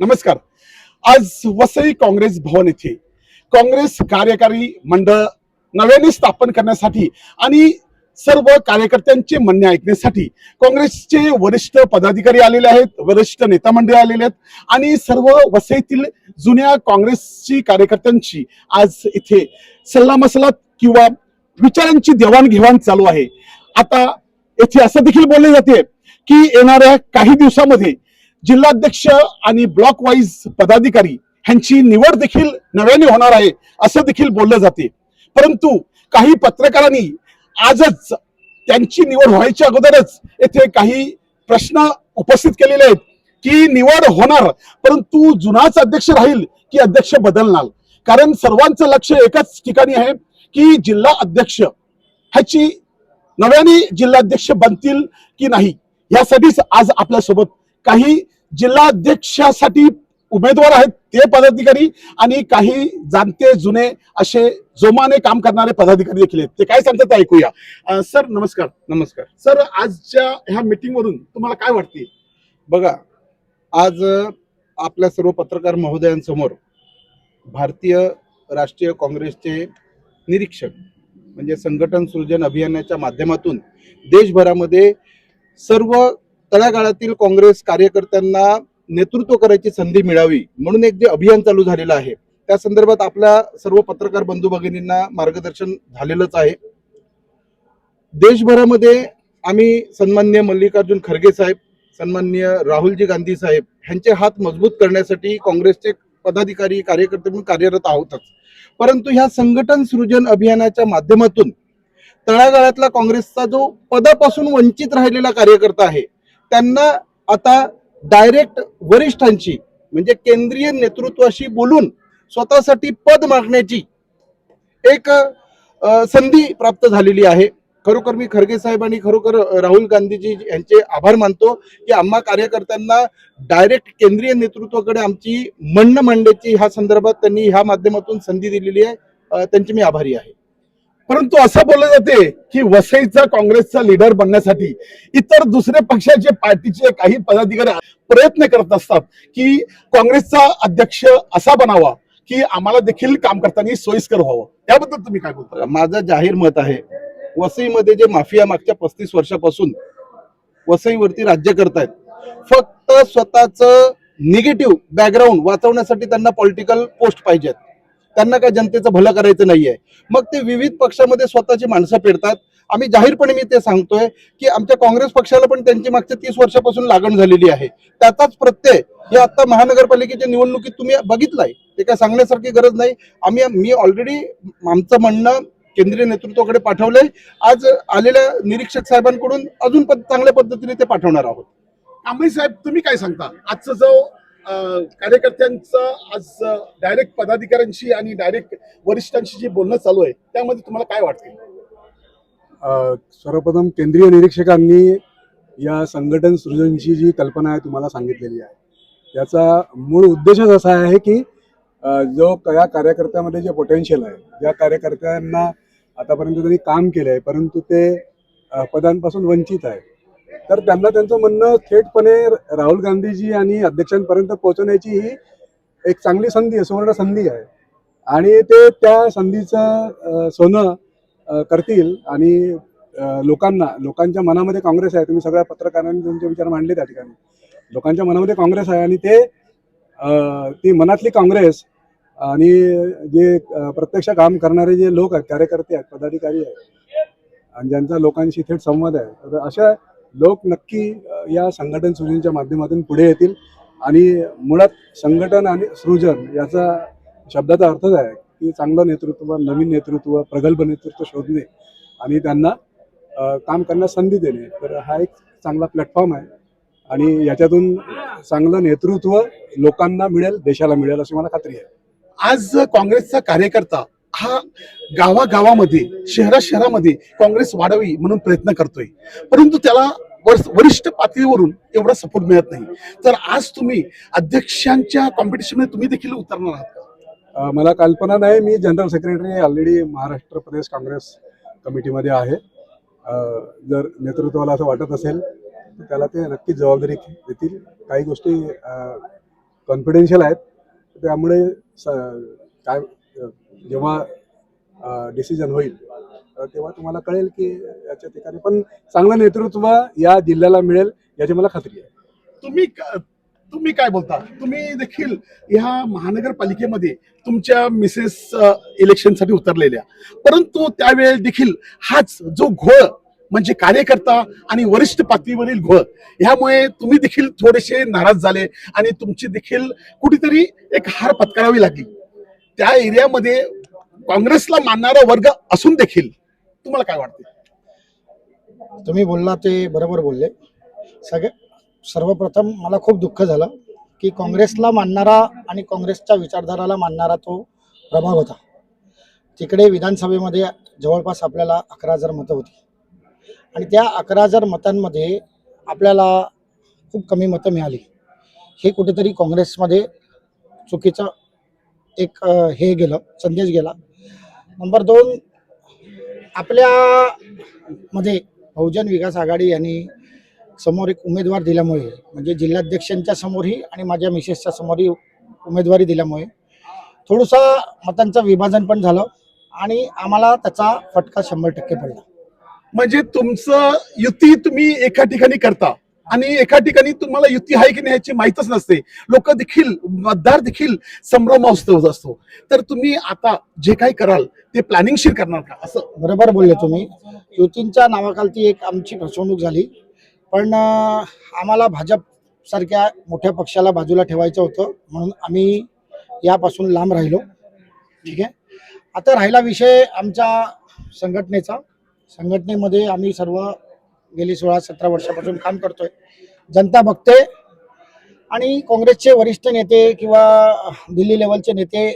नमस्कार. आज वसई काँग्रेस भवन येथे काँग्रेस कार्यकारी मंडळ नव्याने स्थापन करण्यासाठी आणि सर्व कार्यकर्त्यांचे म्हणणे ऐकण्यासाठी काँग्रेसचे वरिष्ठ पदाधिकारी आलेले आहेत, वरिष्ठ नेता मंडळी आलेले आहेत आणि सर्व वसईतील जुन्या काँग्रेसची कार्यकर्त्यांची आज इथे सल्लामसलत किंवा विचारांची देवाणघेवाण चालू आहे. आता येथे असं देखील बोलले जाते की येणाऱ्या काही दिवसामध्ये जिल्हाध्यक्ष आणि ब्लॉक वाईज पदाधिकारी ह्यांची निवड देखील नव्याने होणार आहे असं देखील बोललं जाते. परंतु काही पत्रकारांनी आजच त्यांची निवड व्हायच्या अगोदरच येथे काही प्रश्न उपस्थित केलेले आहेत की निवड होणार परंतु जुनाच अध्यक्ष राहील की अध्यक्ष बदलणार. कारण सर्वांचं लक्ष एकाच ठिकाणी आहे की जिल्हा अध्यक्ष ह्याची नव्याने जिल्हाध्यक्ष बनतील की नाही, यासाठीच आज आपल्यासोबत काही जिल्हा अध्यक्षासाठी उमेदवार आहेत ते पदाधिकारी आणि काही जाणते जुने असे जोमाने काम करणारे पदाधिकारी देखील आहेत. ते काय सांगतात ऐकूया. सर नमस्कार. नमस्कार. सर आजच्या ह्या मीटिंग वरून तुम्हाला काय वाटते? बघा, आज आपल्या सर्व पत्रकार महोदयांसमोर भारतीय राष्ट्रीय काँग्रेसचे निरीक्षक म्हणजे संघटन सृजन अभियानाच्या माध्यमातून देशभरामध्ये सर्व तळागाळातील काँग्रेस कार्यकर्त्यांना नेतृत्व करायची संधी मिळावी म्हणून एक जे अभियान चालू झालेलं आहे त्या संदर्भात आपल्या सर्व पत्रकार बंधू भगिनींना मार्गदर्शन झालेलंच आहे. देशभरामध्ये आम्ही सन्माननीय मल्लिकार्जुन खरगे साहेब, सन्माननीय राहुलजी गांधी साहेब यांचे हात मजबूत करण्यासाठी काँग्रेसचे पदाधिकारी कार्यकर्ते म्हणून कार्यरत आहोतच. परंतु ह्या संघटन सृजन अभियानाच्या माध्यमातून तळागाळातला काँग्रेसचा जो पदापासून वंचित राहिलेला कार्यकर्ता आहे त्यांना आता डायरेक्ट वरिष्ठांची म्हणजे केंद्रीय नेतृत्वाशी बोलून स्वतःसाठी पद मागण्याची एक संधी प्राप्त झालेली आहे. खरोखर मी खरगे साहेब आणि खरोखर राहुल गांधीजी यांचे आभार मानतो की आम्हा कार्यकर्त्यांना डायरेक्ट केंद्रीय नेतृत्वाकडे आमची म्हणणं मांडण्याची ह्या संदर्भात त्यांनी ह्या माध्यमातून संधी दिलेली आहे. त्यांचे मी आभारी आहे. परंतु असं बोललं जाते की वसईचा काँग्रेसचा लीडर बनण्यासाठी इतर दुसऱ्या पक्षाचे पार्टीचे काही पदाधिकारी प्रयत्न करत असतात की काँग्रेसचा अध्यक्ष असा बनावा की आम्हाला देखील काम करताना सोयीस्कर व्हावं. याबद्दल तुम्ही काय बोलता? माझं जाहीर मत आहे, वसईमध्ये जे माफिया मागच्या 35 वर्षापासून वसईवरती राज्य करतायत, फक्त स्वतःच निगेटिव्ह बॅकग्राऊंड वाचवण्यासाठी त्यांना पॉलिटिकल पोस्ट पाहिजेत. त्यांना काय जनतेचं भलं करायचं नाहीये. मग ते विविध पक्षामध्ये स्वतःची माणसं पेरतात. आम्ही जाहीरपणे मी ते सांगतोय की आमच्या काँग्रेस पक्षाला पण त्यांची मागच्या 30 वर्षापासून लागण झालेली आहे. त्याचाच प्रत्यय हे आता महानगरपालिकेच्या निवडणुकीत तुम्ही बघितलाय. ते काय सांगण्यासारखी गरज नाही. मी ऑलरेडी आमचं म्हणणं केंद्रीय नेतृत्वाकडे पाठवलंय. आज आलेल्या निरीक्षक साहेबांकडून अजून चांगल्या पद्धतीने ते पाठवणार आहोत. कांबळे साहेब तुम्ही काय सांगता? आजचं जो कार्यकर्त्यांचं आज डायरेक्ट पदाधिकाऱ्यांशी आणि डायरेक्ट वरिष्ठांशी जे बोलणं चालू आहे त्यामध्ये तुम्हाला काय वाटते? सर्वप्रथम केंद्रीय निरीक्षकांनी या संघटन सृजनची जी कल्पना आहे तुम्हाला सांगितलेली आहे, याचा मूळ उद्देशच असा आहे की जो या कार्यकर्त्यामध्ये जे पोटेन्शियल आहे, ज्या कार्यकर्त्यांना आतापर्यंत त्यांनी काम केलं आहे परंतु ते पदांपासून वंचित आहे, तर त्यांना त्यांचं म्हणणं थेटपणे राहुल गांधीजी आणि अध्यक्षांपर्यंत पोहोचवण्याची ही एक चांगली संधी आहे, सुवर्ण संधी आहे आणि ते त्या संधीचं सोनं करतील आणि लोकांच्या मनामध्ये काँग्रेस आहे. तुम्ही सगळ्या पत्रकारांनी तुमचे विचार मांडले त्या ठिकाणी. लोकांच्या मनामध्ये काँग्रेस आहे आणि ती मनातली काँग्रेस आणि जे प्रत्यक्ष काम करणारे जे लोक आहेत, कार्यकर्ते आहेत, पदाधिकारी आहेत आणि ज्यांचा लोकांशी थेट संवाद आहे, तर अशा लोक नक्की या संघटन सृजनच्या माध्यमातून पुढे येतील. आणि मुळात संघटन आणि सृजन याचा शब्दाचा अर्थच आहे की चांगलं नेतृत्व, नवीन नेतृत्व, प्रगल्भ नेतृत्व शोधणे आणि त्यांना काम करण्यास संधी देणे. तर हा एक चांगला प्लॅटफॉर्म आहे आणि याच्यातून चांगलं नेतृत्व लोकांना मिळेल, देशाला मिळेल अशी मला खात्री आहे. आज काँग्रेसचा कार्यकर्ता हा गावागावामध्ये शहरामध्ये काँग्रेस वाढावी म्हणून प्रयत्न करतोय परंतु त्याला वरिष्ठ पातळीवरून एवढा सपोर्ट मिळत नाही. तर आज तुम्ही अध्यक्षांच्या कॉम्पिटिशनमध्ये तुम्ही देखील उतरणार आहात का? मला कल्पना नाही. मी जनरल सेक्रेटरी ऑलरेडी महाराष्ट्र प्रदेश काँग्रेस कमिटीमध्ये आहे. जर नेतृत्वाला असं वाटत असेल तर त्याला ते नक्कीच जबाबदारी देतील. काही गोष्टी कॉन्फिडेन्शियल आहेत. त्यामुळे काय जेव्हा डिसिजन होईल तेव्हा तुम्हाला कळेल की याच्या ठिकाणी पण चांगलं नेतृत्व या जिल्ह्याला मिळेल याची मला खात्री आहे. तुम्ही काय बोलता? तुम्ही देखील ह्या महानगरपालिकेमध्ये तुमच्या मिसेस इलेक्शनसाठी उतरलेल्या, परंतु त्यावेळेस देखील हाच जो घोळ म्हणजे कार्यकर्ता आणि वरिष्ठ पातळीवरील घोळ, ह्यामुळे तुम्ही देखील थोडेसे नाराज झाले आणि तुमची देखील कुठेतरी एक हार पत्करावी लागली. त्या एरियामध्ये काँग्रेसला मानणारा वर्ग असून देखील तुम्हाला काय वाटते? तुम्ही बोलला ते बरोबर बोलले. सर्वप्रथम मला खूप दुःख झालं की काँग्रेसला मानणारा आणि काँग्रेसच्या विचारधाराला मानणारा तो प्रभाग होता. तिकडे विधानसभेमध्ये जवळपास आपल्याला 11,000 मतं होती आणि त्या 11,000 मतांमध्ये आपल्याला खूप कमी मतं मिळाली. हे कुठेतरी काँग्रेसमध्ये चुकीचं एक हे गेलं, संदेश गेला. नंबर 2, आपल्यामध्ये बहुजन विकास आघाडी यांनी समोर एक उमेदवार दिल्यामुळे, म्हणजे जिल्हाध्यक्षांच्या समोरही आणि माझ्या मिसेसच्या समोरही उमेदवारी दिल्यामुळे थोडंसं मतांचं विभाजन पण झालं आणि आम्हाला त्याचा फटका 100% पडला. म्हणजे तुमचं युती तुम्ही एका ठिकाणी करता आणि एका ठिकाणी तुम्हाला युती आहे की नाही याची माहीतच नसते. लोक देखील, मतदार देखील संभ्रमावस्थेत असतो. तर तुम्ही आता जे काही कराल ते प्लॅनिंगशीर करणार का? असं बरोबर बोलले तुम्ही. युतींच्या नावाखालती एक आमची फसवणूक झाली, पण आम्हाला भाजप सारख्या मोठ्या पक्षाला बाजूला ठेवायचं होतं म्हणून आम्ही यापासून लांब राहिलो. ठीक आहे. आता राहिला विषय आमच्या संघटनेचा. संघटनेमध्ये आम्ही सर्व गेली 16-17 वर्षापासून काम करतोय. जनता बघते आणि काँग्रेसचे वरिष्ठ नेते किंवा दिल्ली लेवलचे नेते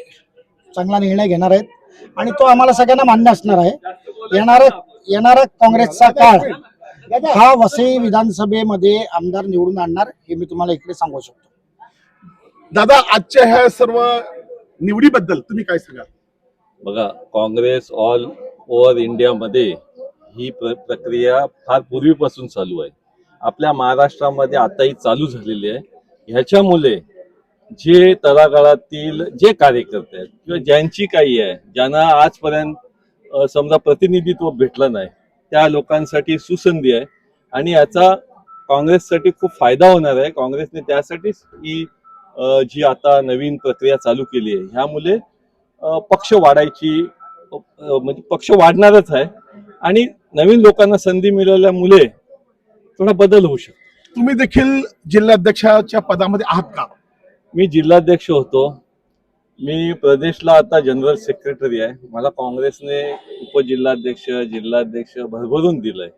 चांगला निर्णय घेणार आहेत आणि तो आम्हाला सगळ्यांना मान्य असणार आहे. येणारा काँग्रेसचा काळ हा वसई विधानसभेमध्ये आमदार निवडून आणणार, हे मी तुम्हाला इकडे सांगू शकतो. दादा, आजच्या ह्या सर्व निवडीबद्दल तुम्ही काय सांगाल? बघा, काँग्रेस ऑल ओव्हर इंडियामध्ये ही प्रक्रिया फार पूर्वीपासून चालू आहे. आपल्या महाराष्ट्रामध्ये आताही चालू झालेली आहे. ह्याच्यामुळे जे तळागाळातील जे कार्यकर्ते आहेत किंवा ज्यांची काही आहे, ज्यांना आजपर्यंत समजा प्रतिनिधित्व भेटलं नाही, त्या लोकांसाठी सुसंधी आहे आणि याचा काँग्रेससाठी खूप फायदा होणार आहे. काँग्रेसने त्यासाठीच ही जी आता नवीन प्रक्रिया चालू केली आहे, ह्यामुळे पक्ष वाढायची, म्हणजे पक्ष वाढणारच आहे आणि नवीन लोकांना संधी मिळाल्यामुळे थोडा बदल होऊ शकतो. तुम्ही देखील जिल्हाध्यक्षाच्या पदामध्ये आहात का? मी जिल्हाध्यक्ष होतो. मी प्रदेशला आता जनरल सेक्रेटरी आहे. मला काँग्रेसने उपजिल्हाध्यक्ष, जिल्हाध्यक्ष भरभरून दिलंय.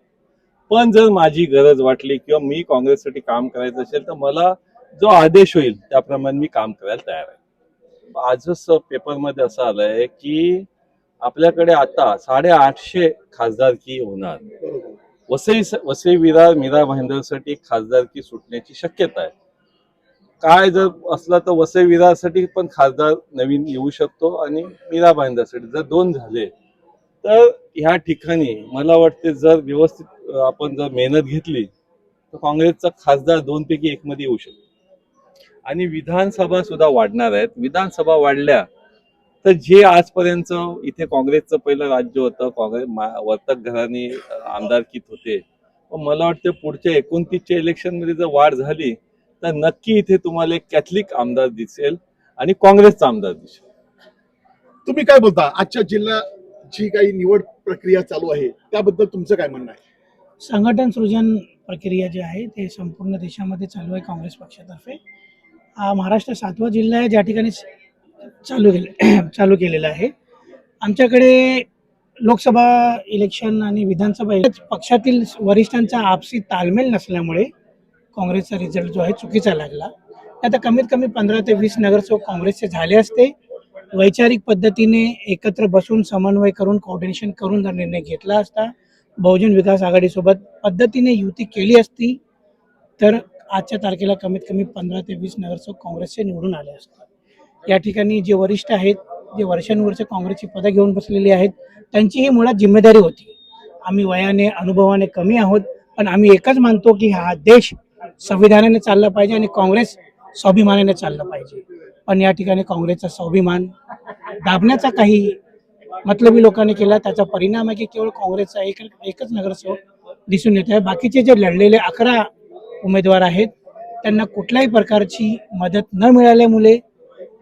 पण जर माझी गरज वाटली किंवा मी काँग्रेससाठी काम करायचं असेल तर मला जो आदेश होईल त्याप्रमाणे मी काम करायला तयार आहे. आजच पेपरमध्ये असं आलंय की आपल्याकडे आता 850 खासदारकी होणार. वसई विरार मीरा भाईंदरसाठी खासदारकी सुटण्याची शक्यता आहे. काय जर असलं तर वसई विरारसाठी पण खासदार नवीन येऊ शकतो आणि मीरा भाईंदरसाठी जर 2 झाले तर ह्या ठिकाणी मला वाटते जर व्यवस्थित आपण जर मेहनत घेतली तर काँग्रेसचा खासदार 2 पैकी 1 मध्ये येऊ शकतो. आणि विधानसभा सुद्धा वाढणार आहेत. विधानसभा वाढल्या तर जे आजपर्यंत इथे काँग्रेसचं पहिलं राज्य होतं, काँग्रेस वर्तक घराणी आमदारकीत होते, पण मला वाटतं पुढच्या 29च्या इलेक्शनमध्ये जर वाढ झाली तर नक्की इथे तुम्हाला एक कॅथलिक आमदार दिसेल आणि काँग्रेसचा आमदार दिसेल. तुम्ही काय बोलता? आजच्या जिल्हा जी काही निवड प्रक्रिया चालू आहे त्याबद्दल तुमचं काय म्हणणं आहे? संघटन सृजन प्रक्रिया जी आहे ते संपूर्ण देशामध्ये चालू आहे काँग्रेस पक्षातर्फे. महाराष्ट्र 7वा जिल्हा आहे ज्या ठिकाणी चालू केलेला आहे. आमच्याकडे लोकसभा इलेक्शन आणि विधानसभा पक्षातील वरिष्ठांचा आपसी ताळमेळ नसल्यामुळे काँग्रेसचा रिझल्ट जो आहे चुकीचा लागला. आता कमीत कमी 15 ते 20 नगरसेवक काँग्रेसचे झाले असते. वैचारिक पद्धतीने एकत्र बसून समन्वय करून कोऑर्डिनेशन करून जर निर्णय घेतला असता, बहुजन विकास आघाडीसोबत पद्धतीने युती केली असती तर आजच्या तारखेला कमीत कमी 15 ते 20 नगरसेवक काँग्रेसचे निवडून आले असते. या ठिकाणी जे वरिष्ठ आहेत, जे वर्षानुवर्ष काँग्रेसची पदं घेऊन बसलेली आहेत, त्यांची ही मुळात जिम्मेदारी होती. आम्ही वयाने अनुभवाने कमी आहोत, पण आम्ही एकच मानतो की हा देश संविधानाने चालला पाहिजे आणि काँग्रेस स्वाभिमानाने चाललं पाहिजे. पण या ठिकाणी काँग्रेसचा स्वाभिमान दाबण्याचा काही मतलबी लोकांनी केला, त्याचा परिणाम आहे की केवळ काँग्रेसचा एकच नगरसेवक दिसून येत आहे. बाकीचे जे लढलेले 11 उमेदवार आहेत त्यांना कुठल्याही प्रकारची मदत न मिळाल्यामुळे,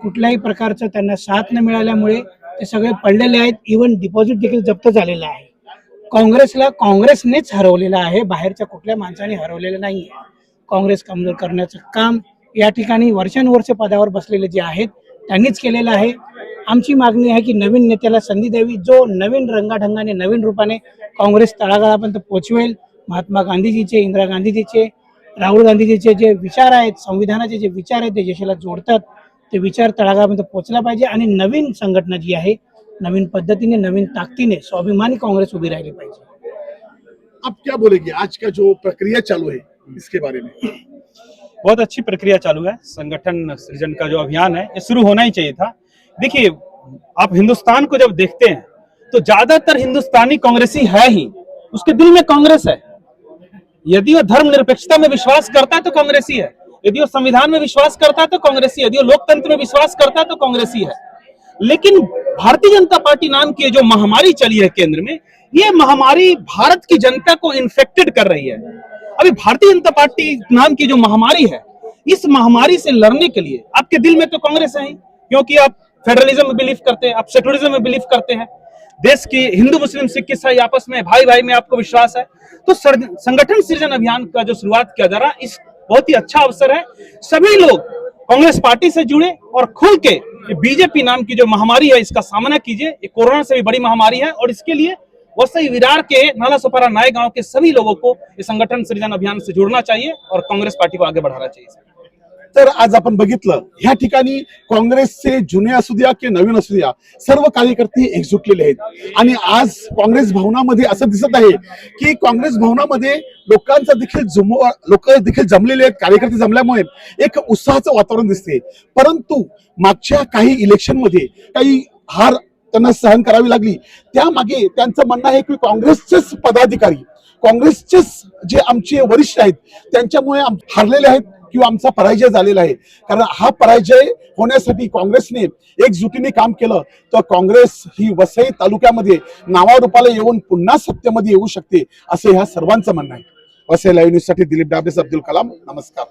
कुठल्याही प्रकारचं त्यांना साथ न मिळाल्यामुळे ते सगळे पडलेले आहेत. इव्हन डिपॉझिट देखील जप्त झालेलं आहे. काँग्रेसला काँग्रेसनेच हरवलेलं आहे, बाहेरच्या कुठल्या माणसाने हरवलेलं नाही आहे. काँग्रेस कमजोर करण्याचं काम या ठिकाणी वर्षानुवर्ष पदावर बसलेले जे आहेत त्यांनीच केलेलं आहे. आमची मागणी आहे की नवीन नेत्याला संधी द्यावी, जो नवीन रंगाढंगाने, नवीन रूपाने काँग्रेस तळागाळापर्यंत पोहोचवेल. महात्मा गांधीजीचे, इंदिरा गांधीजीचे, राहुल गांधीजीचे जे विचार आहेत, संविधानाचे जे विचार आहेत, ते देशाला जोडतात, ते विचार तळागाळापर्यंत पोहोचला पाहिजे. आणि नवीन संघटना जी आहे, नवीन पद्धतीने, नवीन ताकदीने स्वाभिमानी काँग्रेस उभी राहिली पाहिजे. आप क्या बोलेंगे आज का जो प्रक्रिया चालू है इसके बारे में? बहुत अच्छी प्रक्रिया चालू है। संगठन सृजन का जो अभियान है ये शुरू होना ही चाहिए था। देखिए, आप हिंदुस्तान को जब देखते हैं तो ज्यादातर हिंदुस्तानी कांग्रेसी है ही, उसके दिल में कांग्रेस है। यदि वो धर्मनिरपेक्षता में विश्वास करता है तो कांग्रेसी है, यदि वो संविधान में विश्वास करता है तो कांग्रेसी है, यदि वो लोकतंत्र में विश्वास करता है तो कांग्रेसी है। लेकिन भारतीय जनता पार्टी नाम की जो महामारी चली है केंद्र में, ये महामारी भारत की जनता को इन्फेक्टेड कर रही है। अभी भारतीय जनता पार्टी नाम की जो महामारी है, इस महामारी से लड़ने के लिए आपके दिल में तो कांग्रेस है ही, क्योंकि आप फेडरलिज्म में बिलीव करते हैं, आप सेक्युलरिज्म में बिलीव करते हैं, देश की हिंदू मुस्लिम सिख ईसाई आपस में भाई भाई में आपको विश्वास है। तो संगठन सृजन अभियान का जो शुरुआत किया जा रहा है, इस बहुत ही अच्छा अवसर है। सभी लोग कांग्रेस पार्टी से जुड़े और खुल के बीजेपी नाम की जो महामारी है इसका सामना कीजिए। ये कोरोना से भी बड़ी महामारी है और इसके लिए वसई विरार के नालासोपारा नाय गांव के सभी लोगों को इस संगठन सृजन अभियान से जुड़ना चाहिए और कांग्रेस पार्टी को आगे बढ़ाना चाहिए। तर आज आपण बघितलं ह्या ठिकाणी काँग्रेसचे जुने असू द्या की नवीन असू द्या, सर्व कार्यकर्ते एकजुटलेले आहेत. आणि आज काँग्रेस भवनामध्ये असं दिसत आहे की काँग्रेस भवनामध्ये लोक देखील जमलेले आहेत. कार्यकर्ते जमल्यामुळे एक उत्साहाचं वातावरण दिसते. परंतु मागच्या काही इलेक्शन मध्ये काही हार त्यांना सहन करावी लागली. त्यामागे त्यांचं म्हणणं आहे की काँग्रेसचेच पदाधिकारी, काँग्रेसचेच जे आमचे वरिष्ठ आहेत त्यांच्यामुळे हारलेले आहेत किंवा आमचा पराजय झालेला आहे. कारण हा पराजय होण्यासाठी काँग्रेसने एकजुटीने काम केलं तर काँग्रेस ही वसई तालुक्यामध्ये नावारूपाला येऊन पुन्हा सत्तेमध्ये येऊ शकते, असे ह्या सर्वांचं म्हणणं आहे. वसई लाईव्ह न्यूज साठी दिलीप डाबे, अब्दुल कलाम, नमस्कार.